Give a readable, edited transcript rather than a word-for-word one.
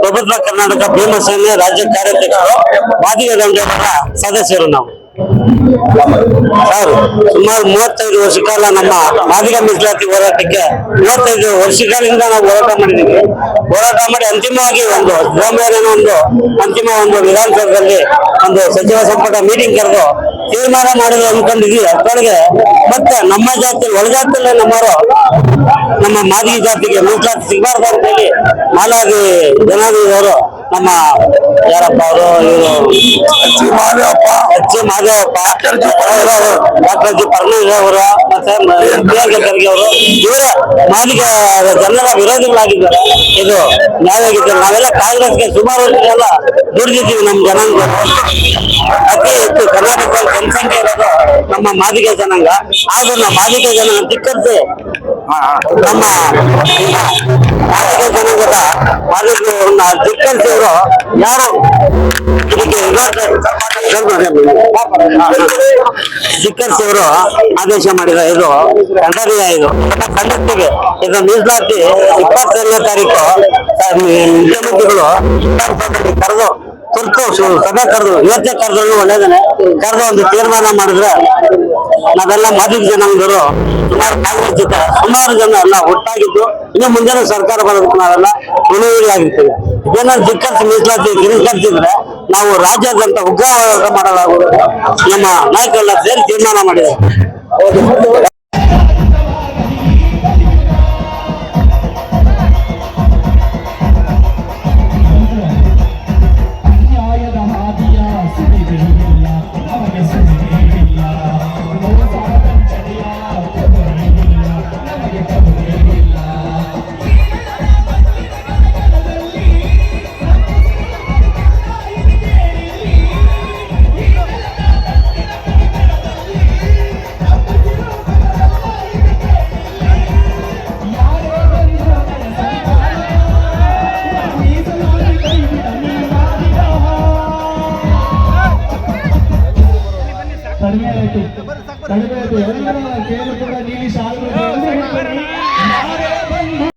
ಪ್ರಬುದ್ಧ ಕರ್ನಾಟಕ ಭೀಮಸೇನೆ ರಾಜ್ಯ ಕಾರ್ಯಾಧ್ಯಕ್ಷರು, ಮಾದಿಗ ದಂಡೇವರ ಸದಸ್ಯರು ನಾವು. ಸರ್, ಸುಮಾರು 35 ವರ್ಷ ಕಾಲ ನಮ್ಮ ಮಾದಿಗ ಮೀಸಲಾತಿ ಹೋರಾಟಕ್ಕೆ 35 ವರ್ಷಗಳಿಂದ ನಾವು ಹೋರಾಟ ಮಾಡಿದ್ದೀವಿ. ಹೋರಾಟ ಮಾಡಿ ಅಂತಿಮವಾಗಿ ಒಂದು ಅಂತಿಮ ವಿಧಾನಸೌಧದಲ್ಲಿ ಒಂದು ಸಚಿವ ಸಂಪುಟ ಮೀಟಿಂಗ್ ಕರೆದು ತೀರ್ಮಾನ ಮಾಡಿದ್ರು ಅನ್ಕೊಂಡಿದ್ವಿ. ಅಷ್ಟೊಳಗೆ ಮತ್ತೆ ನಮ್ಮ ಜಾತಿ ಒಳಜಾತಿಯಲ್ಲೇ ನಮ್ಮ ಮಾದಿಗ ಜಾತಿಗೆ ಮೀಸಲಾತಿ ಸಿಗಬಾರ್ದು ಅಂತ ಹೇಳಿ ಮಾಲಾದಿ ಜನಾಧಿಯವರು ನಮ್ಮ ಯಾರಪ್ಪ ಅವರು H Madevappa, doctor G Parameshwar ಅವರು, ಮತ್ತೆ ಖರ್ಗೆ ಅವರು, ಇವರೇ ಮಾದಿಗ ಜನರ ವಿರೋಧಿಗಳಾಗಿದ್ದಾರೆ. ಇದು ನ್ಯಾಯವಾಗಿದ್ದಾರೆ. ನಾವೆಲ್ಲ ಕಾಂಗ್ರೆಸ್ಗೆ ಸುಮಾರು ವರ್ಷ ದುಡಿದಿದ್ದೀವಿ. ನಮ್ಮ ಜನಾಂಗ ಅತಿ ಹೆಚ್ಚು ಕರ್ನಾಟಕದಲ್ಲಿ ಜನಸಂಖ್ಯೆ ಇರೋದು ನಮ್ಮ ಮಾದಿಗ ಜನಾಂಗ. ಆದ್ರೂ ನಮ್ಮ ಮಾದಿಗ ಜನಾಂಗ ಧಿಕ್ಕರಿಸಿ ನಮ್ಮ ಮಾದಿಗ ಜನಾಂಗದ ಮಾದಿಗರನ್ನ ಧಿಕ್ಕರಿಸಿ ಅವರು ಯಾರು ಇದಕ್ಕೆ ಧಿಕ್ಕರಿಸಿ ಅವರು ಆದೇಶ ಮಾಡಿದ ಇದು ಖಂಡನೀಯ. ಇದು ಖಂಡಿಸ್ತೀವಿ. ಇದು ಮೀಸಲಾತಿ 22ನೇ ತಾರೀಕು ಮುಖ್ಯಮಂತ್ರಿಗಳು ಕರೆದು ತುರ್ತು ಸಭೆ ಕರೆದು ಯೋಚನೆ ಕರೆದ್ರು ಒಳ್ಳೇದನೆ ಕರೆದು ಒಂದು ತೀರ್ಮಾನ ಮಾಡಿದ್ರೆ ನಾವೆಲ್ಲ ಮಾದಿಗ ಜನಾಂಗದವರು ಸುಮಾರು ಕಾಂಗ್ರೆಸ್ ಜೊತೆ ಸುಮಾರು ಜನ ಎಲ್ಲ ಒಟ್ಟಾಗಿದ್ದು ಇನ್ನು ಮುಂದಿನ ಸರ್ಕಾರ ಬರೋದಕ್ಕೆ ನಾವೆಲ್ಲ ಉಳಿಯಾಗಿರ್ತೀವಿ. ಇದೇನಾದ್ರು ಧಿಕ್ಕರಿಸಿ ಮೀಸಲಾತಿ ತಿರಸ್ಕರಿಸಿದ್ರೆ ನಾವು ರಾಜ್ಯಾದ್ಯಂತ ಉಗ್ರ ಹೋರಾಟ ಮಾಡಲಾಗುವುದು ನಮ್ಮ ನಾಯಕರೆಲ್ಲ ಸೇರಿ ತೀರ್ಮಾನ ಮಾಡಿದ್ದಾರೆ. ಕಡಿಮೆ ಆಯ್ತು ಎಲ್ಲರ ಕೇಳಿ ಕೂಡ ನೀಲಿ ಶಾಲೆ